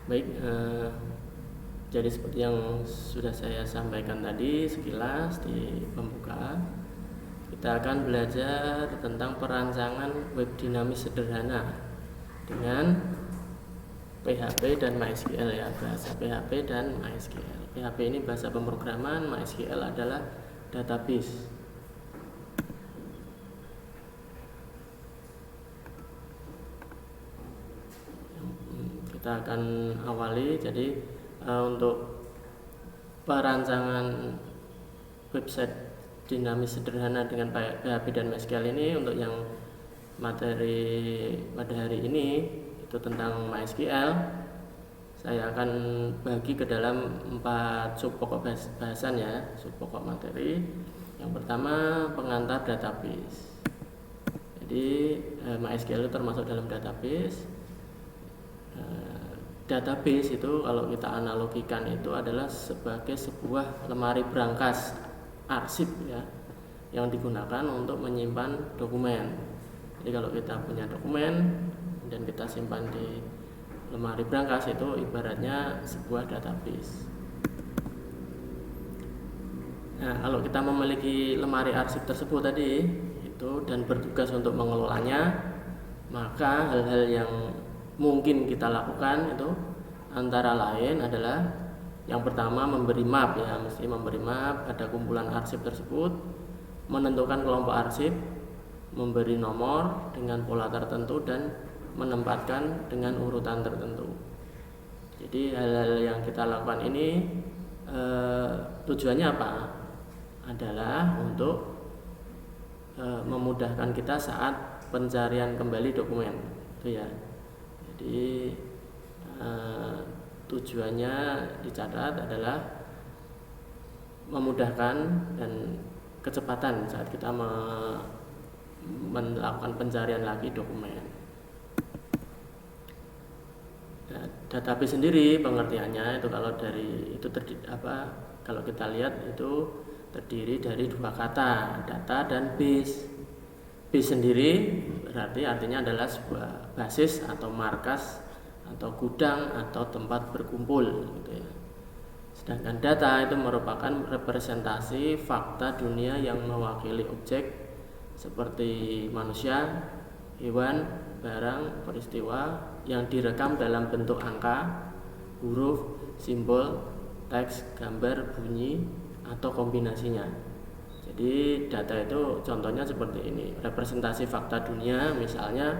Baik, jadi seperti yang sudah saya sampaikan tadi sekilas di pembuka, kita akan belajar tentang perancangan web dinamis sederhana dengan PHP dan MySQL ya, bahasa PHP dan MySQL. PHP ini bahasa pemrograman, MySQL adalah database. Kita akan awali. Jadi untuk perancangan website dinamis sederhana dengan PHP dan MySQL ini, untuk yang materi pada hari ini itu tentang MySQL, saya akan bagi ke dalam 4 sub pokok bahasan ya, sub pokok materi. Yang pertama, pengantar database. Jadi MySQL itu termasuk dalam database. Database itu kalau kita analogikan itu adalah sebagai sebuah lemari brankas arsip ya, yang digunakan untuk menyimpan dokumen. Jadi kalau kita punya dokumen dan kita simpan di lemari brankas, itu ibaratnya sebuah database. Nah, kalau kita memiliki lemari arsip tersebut tadi itu dan bertugas untuk mengelolanya, maka hal-hal yang mungkin kita lakukan itu antara lain adalah yang pertama, memberi map ya, mesti memberi map pada kumpulan arsip tersebut, menentukan kelompok arsip, memberi nomor dengan pola tertentu, dan menempatkan dengan urutan tertentu. Jadi hal-hal yang kita lakukan ini tujuannya apa? Adalah untuk memudahkan kita saat pencarian kembali dokumen itu ya. Jadi tujuannya dicatat adalah memudahkan dan kecepatan saat kita melakukan pencarian lagi dokumen. Nah, database sendiri pengertiannya itu kalau kita lihat itu terdiri dari 2 kata, data dan base. Base sendiri berarti artinya adalah sebuah basis atau markas atau gudang atau tempat berkumpul gitu ya. Sedangkan data itu merupakan representasi fakta dunia yang mewakili objek seperti manusia, hewan, barang, peristiwa yang direkam dalam bentuk angka, huruf, simbol, teks, gambar, bunyi, atau kombinasinya. Jadi data itu contohnya seperti ini, representasi fakta dunia, misalnya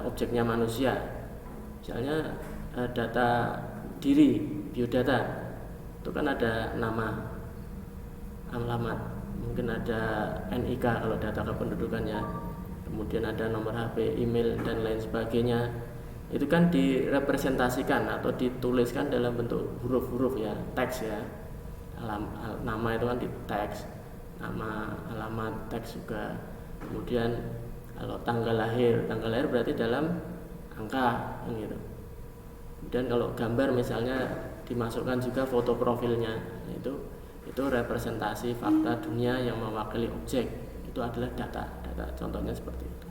objeknya manusia, misalnya data diri, biodata, itu kan ada nama, alamat, mungkin ada NIK kalau data kependudukannya, kemudian ada nomor HP, email, dan lain sebagainya. Itu kan direpresentasikan atau dituliskan dalam bentuk huruf-huruf ya, teks ya. Nama itu kan di teks, nama, alamat, teks juga. Kemudian kalau tanggal lahir berarti dalam angka gitu. Dan kalau gambar misalnya dimasukkan juga foto profilnya, itu representasi fakta dunia yang mewakili objek, itu adalah data. Contohnya seperti itu.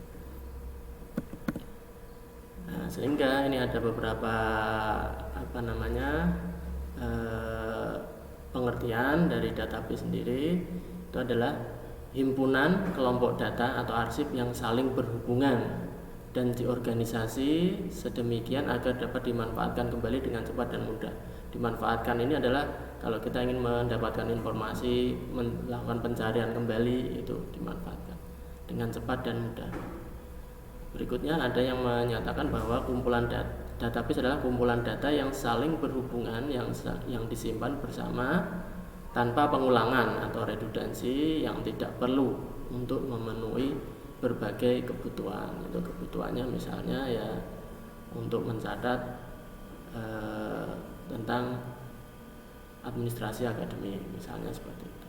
Nah, sehingga ini ada beberapa pengertian dari database sendiri. Itu adalah himpunan kelompok data atau arsip yang saling berhubungan dan diorganisasi sedemikian agar dapat dimanfaatkan kembali dengan cepat dan mudah. Dimanfaatkan ini adalah kalau kita ingin mendapatkan informasi, melakukan pencarian kembali, itu dimanfaatkan dengan cepat dan mudah. Berikutnya ada yang menyatakan bahwa kumpulan database adalah kumpulan data yang saling berhubungan, yang disimpan bersama tanpa pengulangan atau redundansi, yang tidak perlu untuk memenuhi berbagai kebutuhan. Itu kebutuhannya misalnya ya untuk mencatat tentang administrasi akademik, misalnya seperti itu.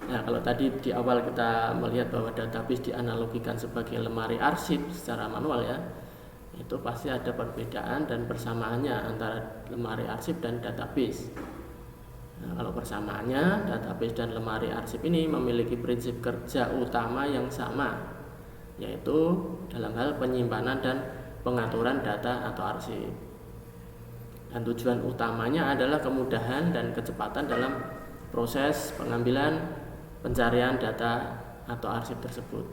Nah, kalau tadi di awal kita melihat bahwa database dianalogikan sebagai lemari arsip secara manual ya, itu pasti ada perbedaan dan persamaannya antara lemari arsip dan database. Nah, kalau persamaannya, database dan lemari arsip ini memiliki prinsip kerja utama yang sama, yaitu dalam hal penyimpanan dan pengaturan data atau arsip. Dan tujuan utamanya adalah kemudahan dan kecepatan dalam proses pengambilan pencarian data atau arsip tersebut.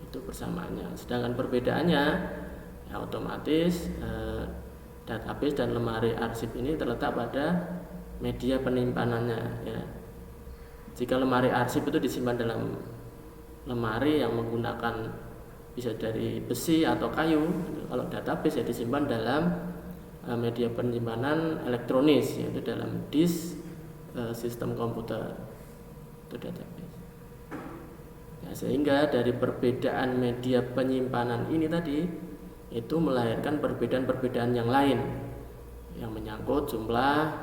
Itu persamaannya. Sedangkan perbedaannya ya otomatis database dan lemari arsip ini terletak pada media penyimpanannya ya. Jika lemari arsip itu disimpan dalam lemari yang menggunakan bisa dari besi atau kayu, kalau database ya disimpan dalam media penyimpanan elektronis, yaitu dalam disk sistem komputer, itu database ya. Sehingga dari perbedaan media penyimpanan ini tadi itu melahirkan perbedaan-perbedaan yang lain yang menyangkut jumlah,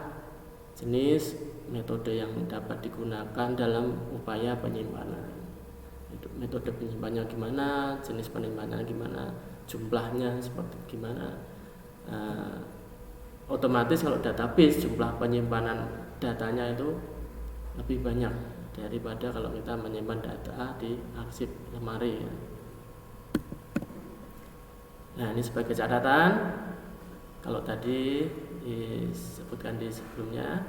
jenis, metode yang dapat digunakan dalam upaya penyimpanan. Metode penyimpanannya gimana, jenis penyimpanannya gimana, jumlahnya seperti gimana. Otomatis kalau database jumlah penyimpanan datanya itu lebih banyak daripada kalau kita menyimpan data di arsip lemari ya. Nah, ini sebagai catatan, kalau tadi disebutkan di sebelumnya,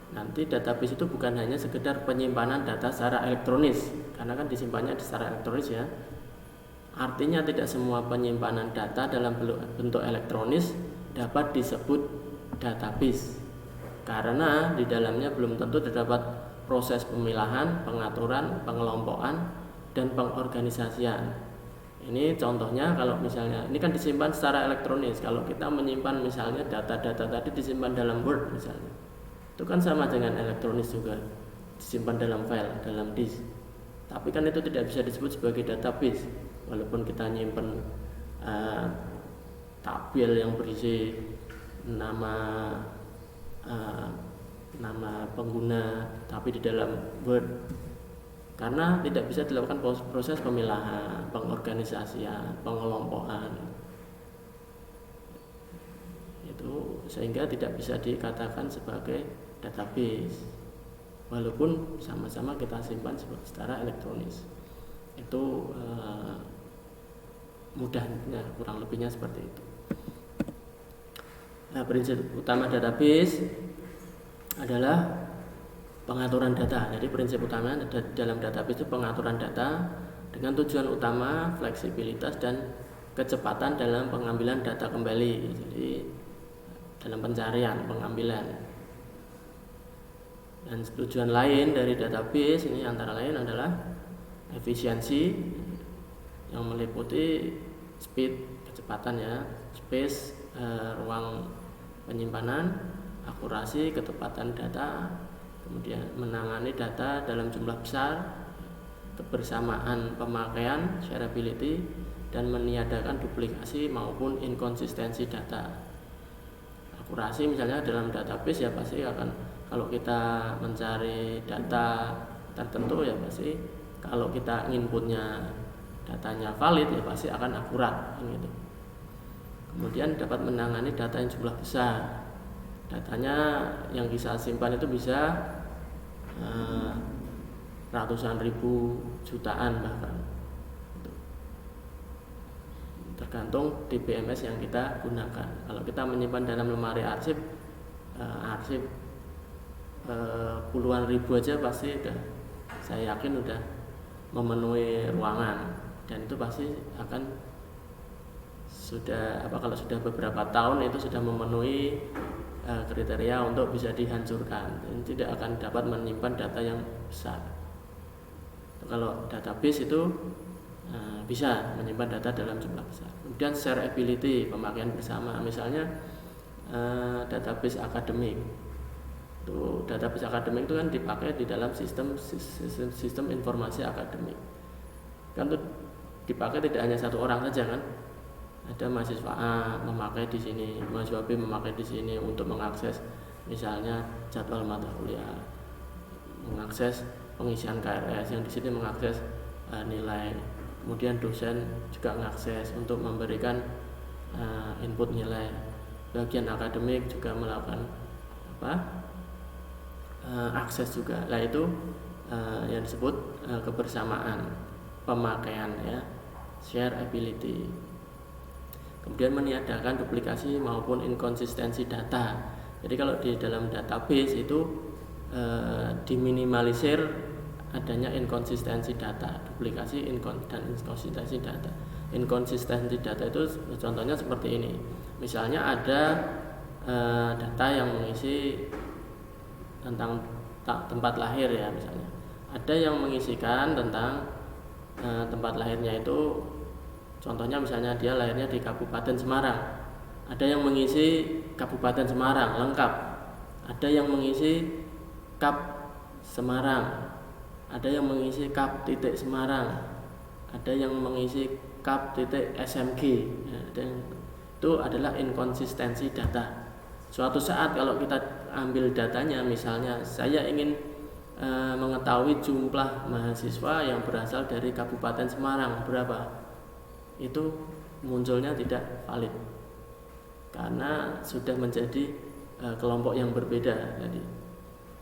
nanti database itu bukan hanya sekedar penyimpanan data secara elektronis, karena kan disimpannya secara elektronis ya. Artinya tidak semua penyimpanan data dalam bentuk elektronis dapat disebut database, karena di dalamnya belum tentu terdapat proses pemilahan, pengaturan, pengelompokan, dan pengorganisasian. Ini contohnya kalau misalnya ini kan disimpan secara elektronis. Kalau kita menyimpan misalnya data-data tadi disimpan dalam Word misalnya, itu kan sama dengan elektronis juga, disimpan dalam file, dalam disk. Tapi kan itu tidak bisa disebut sebagai database, walaupun kita nyimpen tabel yang berisi nama pengguna tapi di dalam Word, karena tidak bisa dilakukan proses pemilahan, pengorganisasian, pengelompokan itu, sehingga tidak bisa dikatakan sebagai database walaupun sama-sama kita simpan secara elektronis. Itu mudahnya, kurang lebihnya seperti itu. Nah, prinsip utama database adalah pengaturan data. Jadi prinsip utama dalam database itu pengaturan data dengan tujuan utama fleksibilitas dan kecepatan dalam pengambilan data kembali. Jadi dalam pencarian, pengambilan. Dan tujuan lain dari database ini antara lain adalah efisiensi yang meliputi speed, kecepatan ya, space, ruang penyimpanan, akurasi, ketepatan data, kemudian menangani data dalam jumlah besar, kebersamaan pemakaian, shareability, dan meniadakan duplikasi maupun inkonsistensi data. Akurasi misalnya dalam database ya pasti akan, kalau kita mencari data tertentu ya pasti kalau kita inputnya datanya valid ya pasti akan akurat gitu. Kemudian dapat menangani data yang jumlah besar. Datanya yang kita simpan itu bisa ratusan ribu, jutaan bahkan, tergantung DBMS yang kita gunakan. Kalau kita menyimpan dalam lemari arsip puluhan ribu aja pasti saya yakin udah memenuhi ruangan, dan itu pasti akan kalau sudah beberapa tahun itu sudah memenuhi kriteria untuk bisa dihancurkan, dan tidak akan dapat menyimpan data yang besar. Kalau database itu bisa menyimpan data dalam jumlah besar. Kemudian shareability, pemakaian bersama, misalnya database akademik. Itu database akademik itu kan dipakai di dalam sistem informasi akademik. Kan itu dipakai tidak hanya satu orang saja kan. Ada mahasiswa A memakai di sini, mahasiswa B memakai di sini untuk mengakses misalnya jadwal mata kuliah, mengakses pengisian KRS, yang di sini mengakses nilai. Kemudian dosen juga mengakses untuk memberikan input nilai. Bagian akademik juga melakukan akses juga. Nah itu yang disebut kebersamaan pemakaian ya, shareability. Kemudian meniadakan duplikasi maupun inkonsistensi data. Jadi kalau di dalam database itu diminimalisir adanya inkonsistensi data, duplikasi dan inkonsistensi data. Inkonsistensi data itu contohnya seperti ini. Misalnya ada data yang mengisi tentang tempat lahir ya, misalnya. Ada yang mengisikan tentang tempat lahirnya itu, contohnya misalnya dia lahirnya di Kabupaten Semarang. Ada yang mengisi Kabupaten Semarang lengkap. Ada yang mengisi Kap Semarang. Ada yang mengisi Kap titik Semarang. Ada yang mengisi Kap titik SMG. Ya, itu adalah inkonsistensi data. Suatu saat kalau kita ambil datanya, misalnya saya ingin mengetahui jumlah mahasiswa yang berasal dari Kabupaten Semarang berapa, itu munculnya tidak valid karena sudah menjadi kelompok yang berbeda. Jadi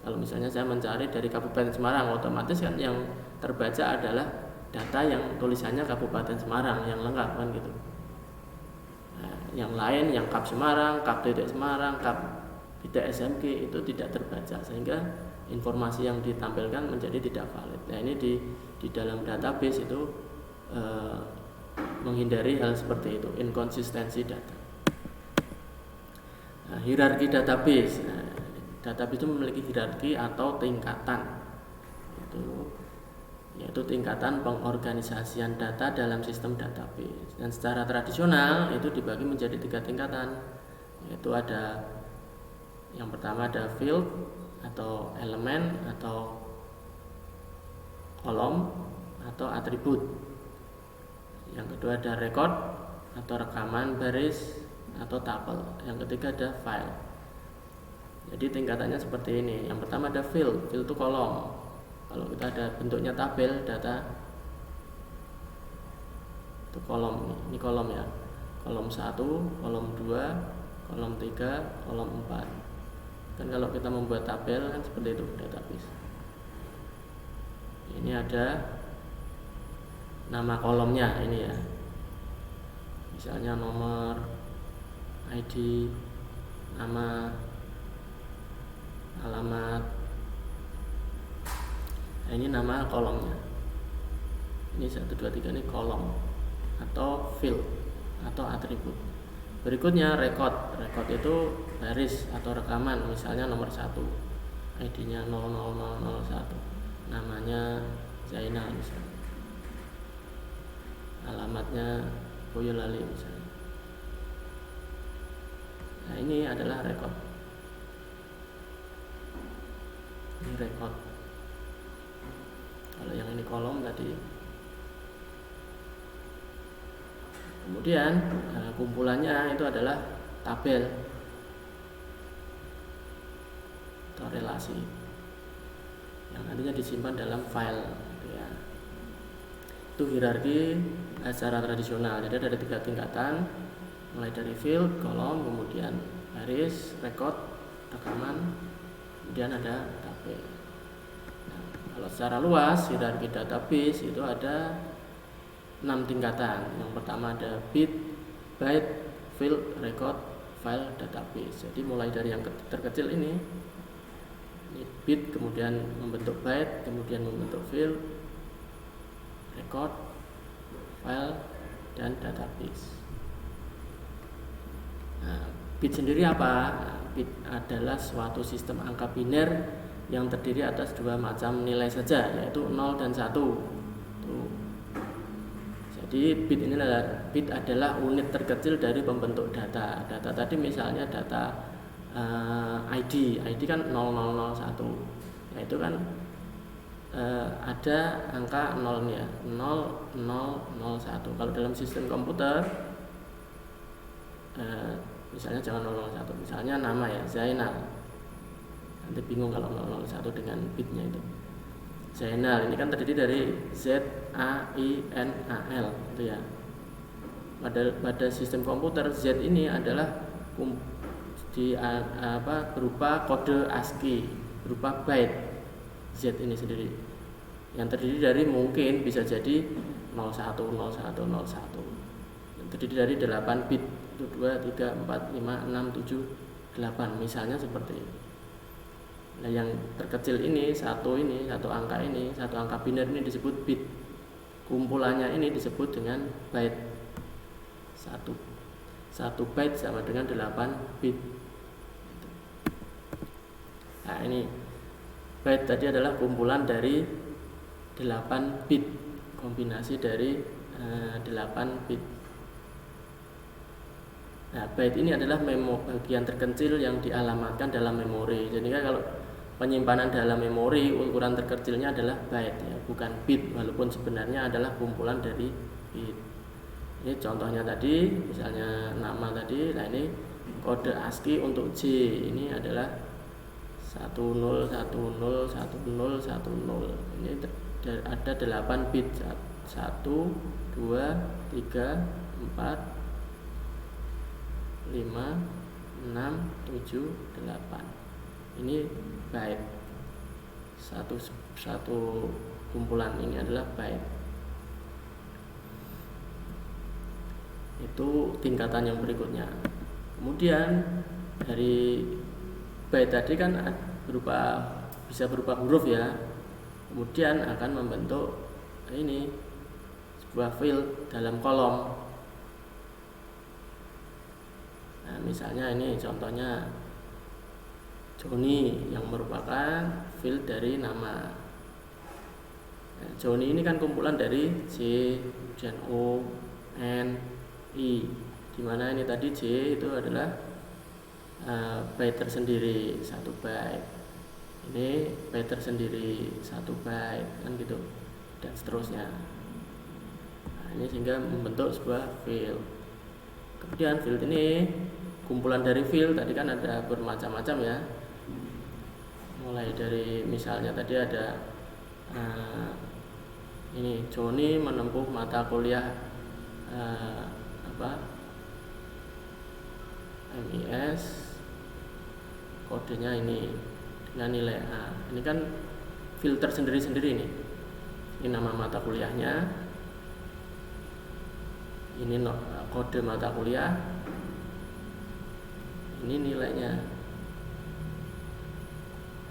kalau misalnya saya mencari dari Kabupaten Semarang, otomatis kan yang terbaca adalah data yang tulisannya Kabupaten Semarang yang lengkap kan gitu. Yang lain yang Kap Semarang, Kap titik Semarang, Kap titik SMG itu tidak terbaca, sehingga informasi yang ditampilkan menjadi tidak valid. Nah ini di dalam database itu menghindari hal seperti itu, inkonsistensi data. Nah, hierarki database. Database itu memiliki hierarki atau tingkatan, yaitu tingkatan pengorganisasian data dalam sistem database. Dan secara tradisional itu dibagi menjadi 3 tingkatan, yaitu ada yang pertama ada field atau elemen atau kolom atau atribut. Yang kedua ada record atau rekaman, baris atau tuple. Yang ketiga ada file. Jadi tingkatannya seperti ini. Yang pertama ada field itu kolom. Kalau kita ada bentuknya tabel data, itu kolom, ini kolom ya, kolom 1, kolom 2, kolom 3, kolom 4. Kan kalau kita membuat tabel kan seperti itu database. Ini ada nama kolomnya ini ya, misalnya nomor, ID, nama, alamat. Nah, ini nama kolomnya. Ini 1, 2, 3 ini kolom atau field atau atribut. Berikutnya record. Record itu baris atau rekaman, misalnya nomor 1, ID-nya 00001, namanya Zainal misalnya, alamatnya Boyolali misalnya. Nah ini adalah record. Ini record. Kalau yang ini kolom tadi. Kemudian kumpulannya itu adalah tabel atau relasi yang nantinya disimpan dalam file gitu ya. Itu hierarki secara tradisional. Jadi ada 3 tingkatan, mulai dari field, kolom, kemudian baris, record, rekaman, kemudian ada tabel. Kalau secara luas hierarki database itu ada 6 tingkatan. Yang pertama ada bit, byte, field, record, file, database. Jadi mulai dari yang terkecil ini bit, kemudian membentuk byte, kemudian membentuk field, record, file, dan database. Nah, bit sendiri apa? Bit adalah suatu sistem angka biner yang terdiri atas 2 macam nilai saja, yaitu 0 dan 1. Jadi bit adalah unit terkecil dari pembentuk data. Data tadi misalnya data ID kan 0001. Nah, itu kan ada angka 0-nya, 0001. Kalau dalam sistem komputer misalnya jangan 001, misalnya nama ya Zainal. Nanti bingung kalau 001 dengan bitnya itu. Zainal ini kan terdiri dari ZAINAL itu ya. Pada sistem komputer Z ini adalah berupa kode ASCII, berupa byte. Z ini sendiri yang terdiri dari mungkin bisa jadi 010101. terdiri dari 8 bit, 1, 2, 3, 4, 5, 6, 7, 8 misalnya seperti ini. Nah, yang terkecil ini, satu angka biner ini disebut bit. Kumpulannya ini disebut dengan byte. Satu byte sama dengan 8 bit. Nah, ini byte tadi adalah kumpulan dari 8 bit, kombinasi dari 8 bit. Nah, byte ini adalah bagian terkecil yang dialamatkan dalam memori. Jadi kalau penyimpanan dalam memori, ukuran terkecilnya adalah byte ya, bukan bit, walaupun sebenarnya adalah kumpulan dari bit. Ini contohnya tadi, misalnya nama tadi. Nah, ini kode ASCII untuk J ini adalah 10101010. Ini ada 8 bit. 1, 2, 3, 4, 5, 6, 7, 8. Ini byte. Satu kumpulan ini adalah byte. Itu tingkatan yang berikutnya. Kemudian dari byte tadi kan bisa berupa huruf ya. Kemudian akan membentuk ini sebuah field dalam kolom. Nah, misalnya ini contohnya Joni yang merupakan field dari nama. Nah, Joni ini kan kumpulan dari J, kemudian O, N, I. Dimana ini tadi J itu adalah byte tersendiri 1 byte. Ini byte tersendiri 1 byte, kan gitu, dan seterusnya. Nah, ini sehingga membentuk sebuah field. Kemudian field ini, kumpulan dari field tadi kan ada bermacam-macam ya. Mulai dari misalnya tadi ada ini Joni menempuh mata kuliah MIS, kodenya ini dengan nilai A. Ini kan filter sendiri-sendiri nih. Ini nama mata kuliahnya, ini kode mata kuliah, ini nilainya.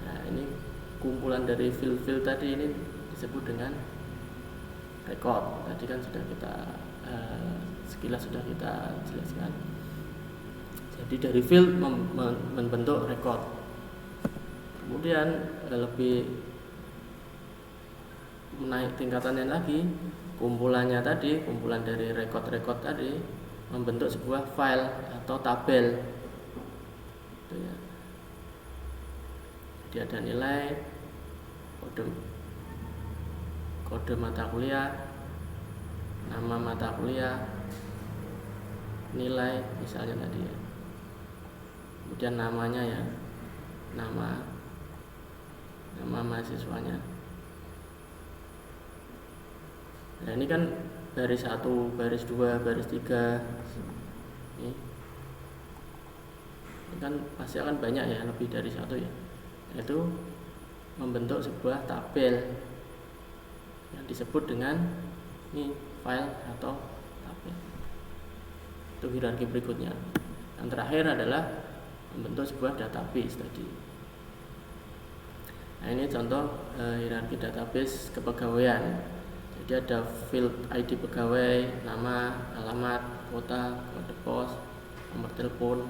Nah, ini kumpulan dari field tadi ini disebut dengan record. Tadi kan sudah kita sekilas sudah kita jelaskan. Jadi dari field membentuk record. Kemudian lebih menaik tingkatannya lagi, kumpulan dari record tadi membentuk sebuah file atau tabel. Itu ya. Jadi ada nilai, kode mata kuliah, nama mata kuliah, nilai misalnya tadi ya. Kemudian namanya ya, nama mahasiswanya. Nah, ini kan baris 1, baris 2, baris 3. Ini kan pasti akan banyak ya, lebih dari 1 ya. Itu membentuk sebuah tabel yang disebut dengan ini file atau tabel. Itu hierarki berikutnya. Yang terakhir adalah membentuk sebuah database tadi. Nah, ini contoh hierarki database kepegawaian. Jadi ada field ID pegawai, nama, alamat, kota, kode pos, nomor telepon.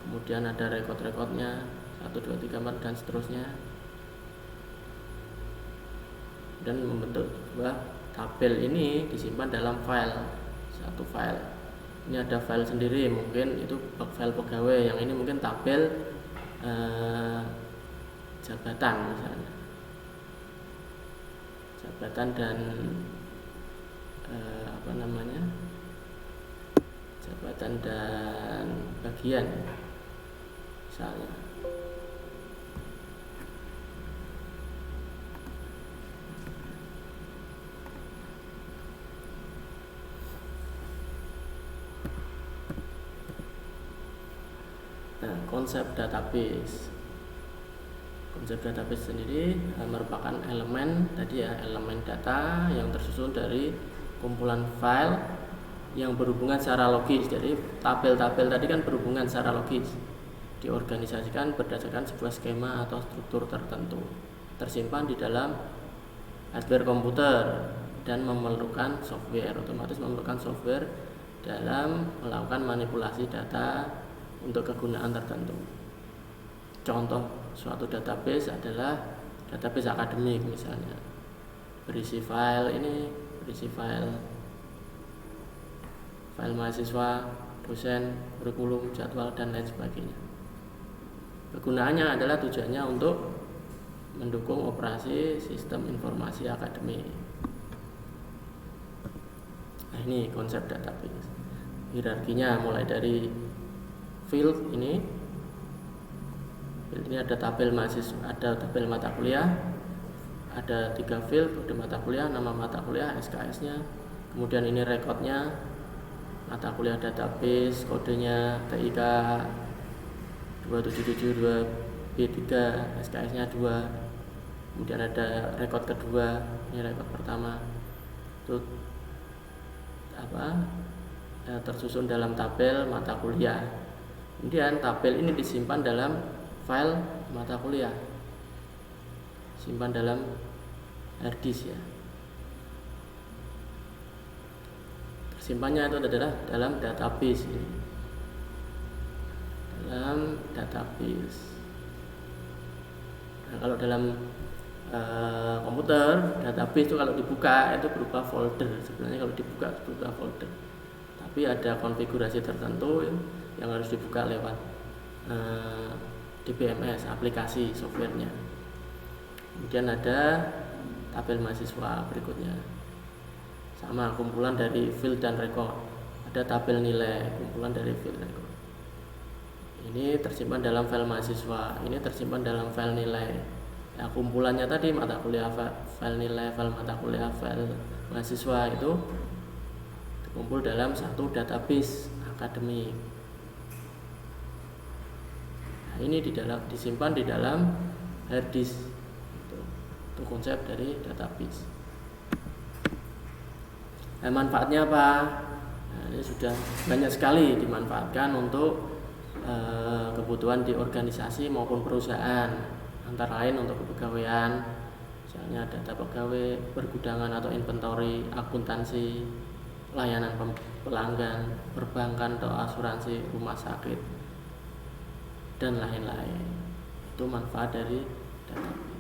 Kemudian ada record-recordnya 1, 2, 3, 4 dan seterusnya. Dan membentuk sebuah tabel ini disimpan dalam satu file. Ini ada file sendiri, mungkin itu file pegawai, yang ini mungkin tabel jabatan misalnya, jabatan dan jabatan dan bagian misalnya. Nah, konsep database sendiri merupakan elemen tadi ya, elemen data yang tersusun dari kumpulan file yang berhubungan secara logis. Jadi tabel-tabel tadi kan berhubungan secara logis, diorganisasikan berdasarkan sebuah skema atau struktur tertentu, tersimpan di dalam hardware komputer dan memerlukan software, otomatis memerlukan software dalam melakukan manipulasi data untuk kegunaan tertentu. Contoh suatu database adalah database akademik misalnya, berisi file mahasiswa, dosen, kurikulum, jadwal, dan lain sebagainya. Kegunaannya adalah tujuannya untuk mendukung operasi sistem informasi akademik. Nah, ini konsep database. Hierarkinya mulai dari field ini ada tabel mahasiswa, ada tabel mata kuliah, ada 3 field, kode mata kuliah, nama mata kuliah, SKS-nya, kemudian ini rekodnya, mata kuliah database, kodenya TIK 27722B3, SKS-nya 2. Kemudian ada rekod kedua, ini rekod pertama. Itu tersusun dalam tabel mata kuliah. Kemudian tabel ini disimpan dalam file mata kuliah, simpan dalam hard disk ya. Tersimpannya itu adalah dalam database ini. Dalam database. Nah, kalau dalam komputer, database itu kalau dibuka itu berupa folder. Sebenarnya kalau dibuka berupa folder, tapi ada konfigurasi tertentu yang harus dibuka lewat DBMS, aplikasi softwarenya. Kemudian ada tabel mahasiswa berikutnya, sama kumpulan dari field dan record. Ada tabel nilai, kumpulan dari field record. Ini tersimpan dalam file mahasiswa, ini tersimpan dalam file nilai. Ya, kumpulannya tadi mata kuliah, file nilai, file mata kuliah, file mahasiswa itu terkumpul dalam satu database akademik. Nah, ini disimpan di dalam hard disk. Itu konsep dari database. Nah, manfaatnya apa? Nah, ini sudah banyak sekali dimanfaatkan untuk kebutuhan di organisasi maupun perusahaan, antara lain untuk kepegawaian, misalnya data pegawai, pergudangan atau inventory, akuntansi, layanan pelanggan, perbankan atau asuransi, rumah sakit, dan lain-lain. Itu manfaat dari data.